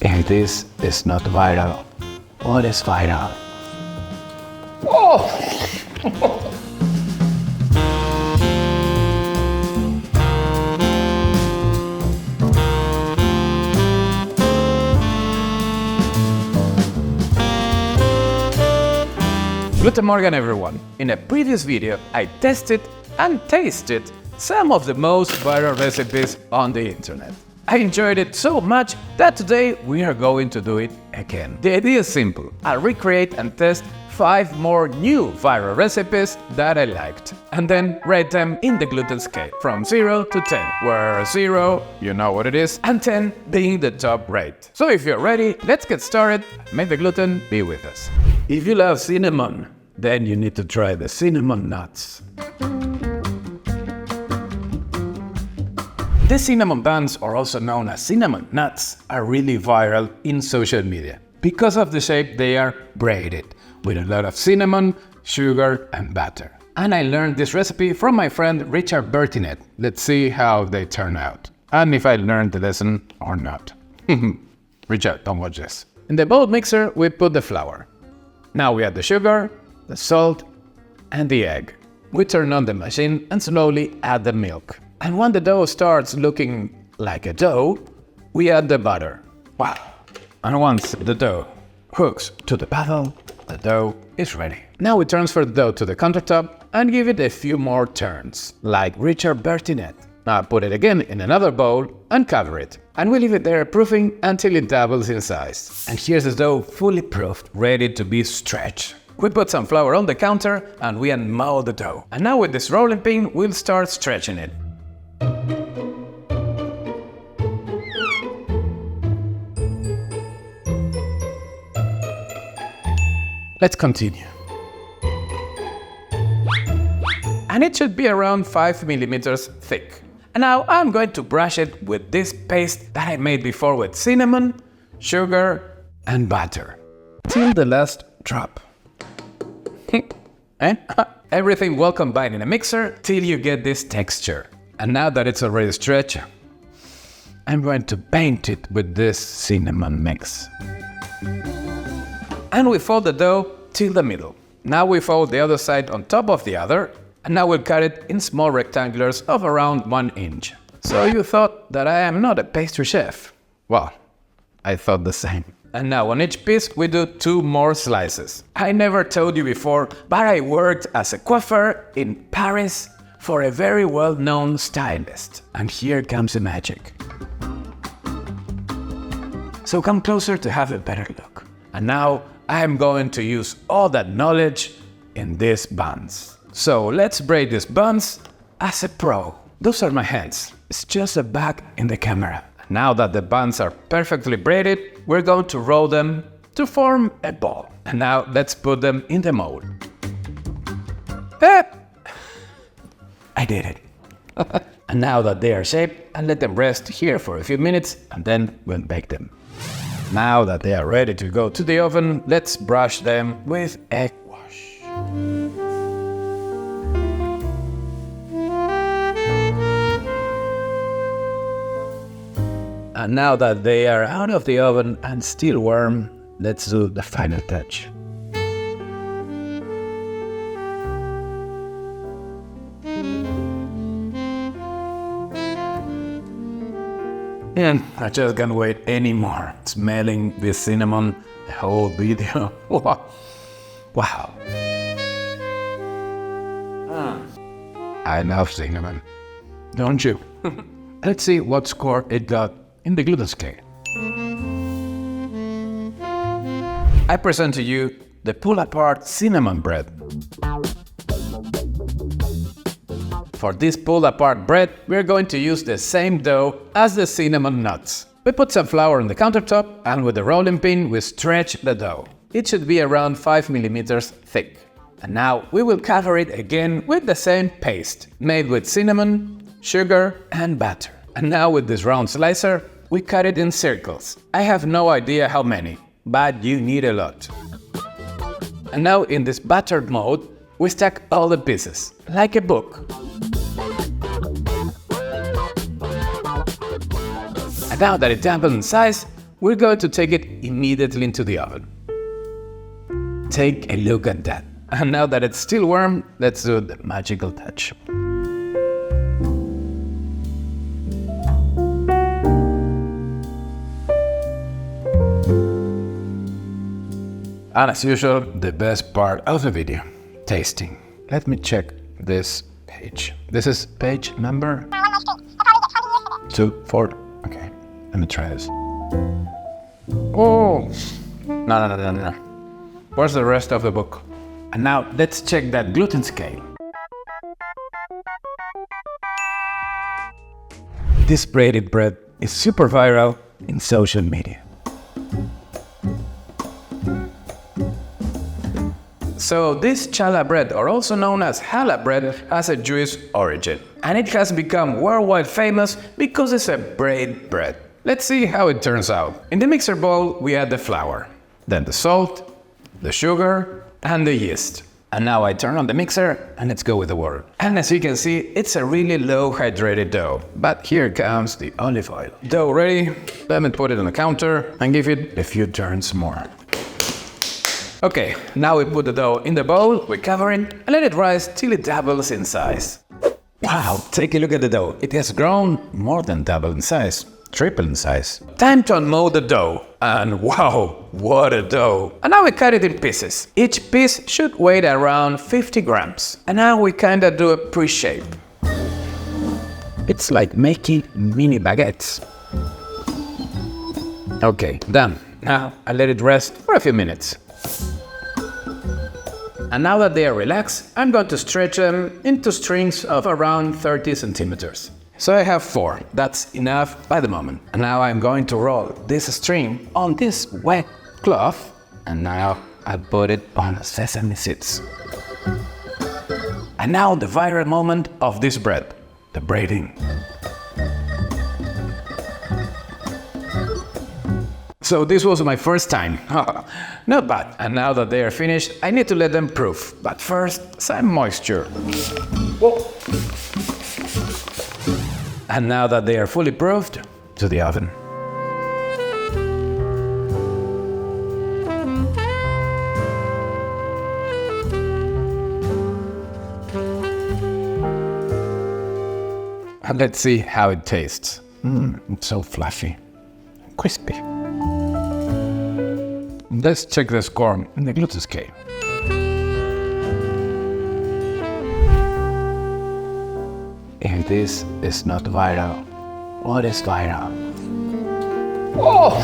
If this is not viral, what is viral? Oh! Guten Morgen everyone! In a previous video I tested and tasted some of the most viral recipes on the internet. I enjoyed it so much that today we are going to do it again. The idea is simple. I'll recreate and test 5 more new viral recipes that I liked and then rate them in the gluten scale from 0 to 10, where 0, you know what it is, and 10 being the top rate. So if you're ready, let's get started. May the gluten be with us. If you love cinnamon, then you need to try the cinnamon nuts. The cinnamon buns, or also known as cinnamon nuts, are really viral in social media. Because of the shape, they are braided, with a lot of cinnamon, sugar and butter. And I learned this recipe from my friend Richard Bertinet. Let's see how they turn out, and if I learned the lesson or not. Richard, don't watch this. In the bowl mixer, we put the flour. Now we add the sugar, the salt and the egg. We turn on the machine and slowly add the milk. And when the dough starts looking like a dough, we add the butter. Wow! And once the dough hooks to the paddle, the dough is ready. Now we transfer the dough to the countertop and give it a few more turns, like Richard Bertinet. Now put it again in another bowl and cover it. And we leave it there proofing until it doubles in size. And here's the dough fully proofed, ready to be stretched. We put some flour on the counter and we unmold the dough. And now with this rolling pin, we'll start stretching it. Let's continue. And it should be around 5 millimeters thick. And now I'm going to brush it with this paste that I made before with cinnamon, sugar and butter. Till the last drop. And everything well combined in a mixer till you get this texture. And now that it's already stretched, I'm going to paint it with this cinnamon mix. And we fold the dough till the middle. Now we fold the other side on top of the other, and now we'll cut it in small rectangles of around 1 inch. So you thought that I am not a pastry chef? Well, I thought the same. And now on each piece we do 2 more slices. I never told you before, but I worked as a coiffeur in Paris for a very well-known stylist. And here comes the magic. So come closer to have a better look. And now I am going to use all that knowledge in these buns. So let's braid these buns as a pro. Those are my hands. It's just a back in the camera. Now that the buns are perfectly braided, we're going to roll them to form a ball. And now let's put them in the mold. I did it. And now that they are shaped, I'll let them rest here for a few minutes and then we'll bake them. Now that they are ready to go to the oven, let's brush them with egg wash. And now that they are out of the oven and still warm, let's do the final touch. And I just can't wait anymore. Smelling the cinnamon the whole video. Wow. I love cinnamon. Don't you? Let's see what score it got in the gluten scale. I present to you the pull-apart cinnamon bread. For this pull-apart bread, we're going to use the same dough as the cinnamon nuts. We put some flour on the countertop and with the rolling pin we stretch the dough. It should be around 5 millimeters thick. And now we will cover it again with the same paste, made with cinnamon, sugar and butter. And now with this round slicer, we cut it in circles. I have no idea how many, but you need a lot. And now in this battered mold, we stack all the pieces, like a book. And now that it dampened in size, we're going to take it immediately into the oven. Take a look at that. And now that it's still warm, let's do the magical touch. And as usual, the best part of the video, tasting. Let me check this page. This is page number 2, 4. Okay, let me try this. Oh, no. Where's the rest of the book? And now let's check that gluten scale. This braided bread is super viral in social media. So this challah bread, or also known as challah bread, has a Jewish origin. And it has become worldwide famous because it's a braided bread. Let's see how it turns out. In the mixer bowl, we add the flour, then the salt, the sugar, and the yeast. And now I turn on the mixer and let's go with the water. And as you can see, it's a really low hydrated dough. But here comes the olive oil. Dough ready, let me put it on the counter and give it a few turns more. Okay, now we put the dough in the bowl, we cover it and let it rise till it doubles in size. Wow, take a look at the dough. It has grown more than double in size, triple in size. Time to unmold the dough. And wow, what a dough. And now we cut it in pieces. Each piece should weigh around 50 grams. And now we kinda do a pre-shape. It's like making mini baguettes. Okay, done. Now I let it rest for a few minutes. And now that they are relaxed, I'm going to stretch them into strings of around 30 centimeters. So I have 4, that's enough by the moment. And now I'm going to roll this string on this wet cloth, and now I put it on sesame seeds. And now the viral moment of this bread, the braiding. So this was my first time. Not bad. And now that they are finished, I need to let them proof. But first, some moisture. Whoa. And now that they are fully proofed, to the oven. And let's see how it tastes. It's so fluffy, crispy. Let's check the score in the gluten scale. If this is not viral, what is viral? Oh!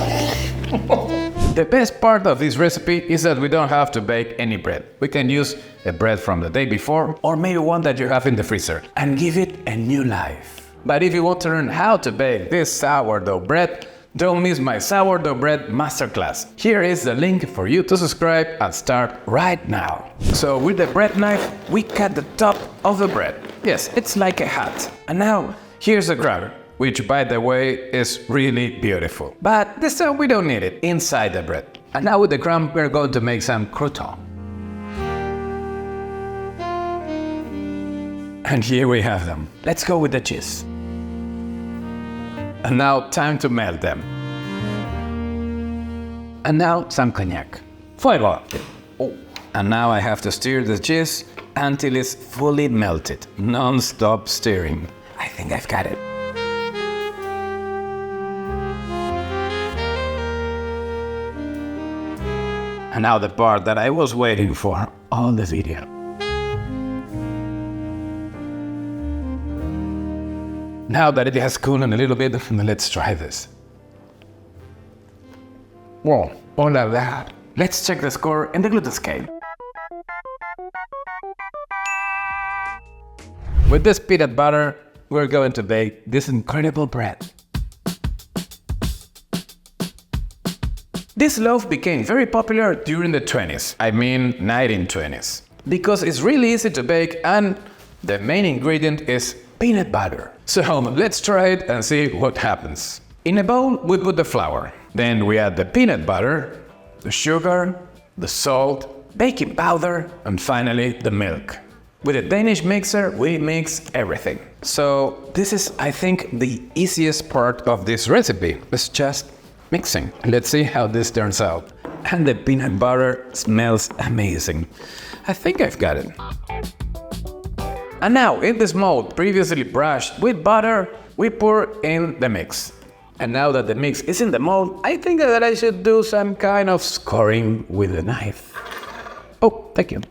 The best part of this recipe is that we don't have to bake any bread. We can use a bread from the day before, or maybe one that you have in the freezer, and give it a new life. But if you want to learn how to bake this sourdough bread, don't miss my sourdough bread masterclass. Here is the link for you to subscribe and start right now. So with the bread knife, we cut the top of the bread. Yes, it's like a hat. And now, here's the grabber, which by the way is really beautiful. But this time we don't need it inside the bread. And now with the crumb, we're going to make some crouton. And here we have them. Let's go with the cheese. And now time to melt them. And now some cognac. Fuego! Oh. And now I have to stir the cheese until it's fully melted. Non-stop stirring. I think I've got it. And now the part that I was waiting for all the video. Now that it has cooled a little bit, let's try this. Whoa, all of that. Let's check the score in the gluten scale. With this peanut butter, we're going to bake this incredible bread. This loaf became very popular during the 20s, I mean 1920s, because it's really easy to bake and the main ingredient is peanut butter. So let's try it and see what happens. In a bowl, we put the flour. Then we add the peanut butter, the sugar, the salt, baking powder, and finally the milk. With a Danish mixer, we mix everything. So this is, I think, the easiest part of this recipe. Let's just mixing. Let's see how this turns out. And the peanut butter smells amazing. I think I've got it. And now, in this mold previously brushed with butter, we pour in the mix. And now that the mix is in the mold, I think that I should do some kind of scoring with a knife. Oh, thank you.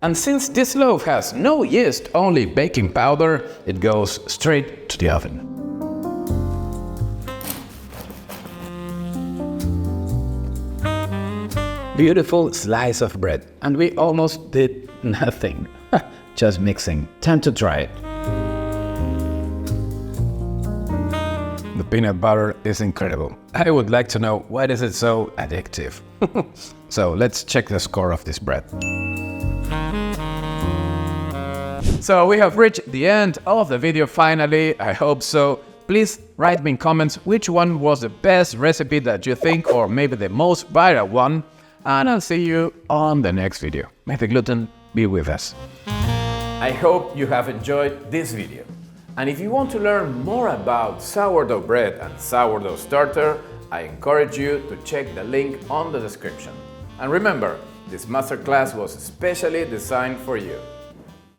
And since this loaf has no yeast, only baking powder, it goes straight to the oven. Beautiful slice of bread, and we almost did nothing. Just mixing. Time to try it. The peanut butter is incredible. I would like to know why is it so addictive. So let's check the score of this bread. So we have reached the end of the video finally, I hope so. Please write me in comments which one was the best recipe that you think, or maybe the most viral one. And I'll see you on the next video. May the gluten be with us. I hope you have enjoyed this video. And if you want to learn more about sourdough bread and sourdough starter, I encourage you to check the link on the description. And remember, this masterclass was especially designed for you.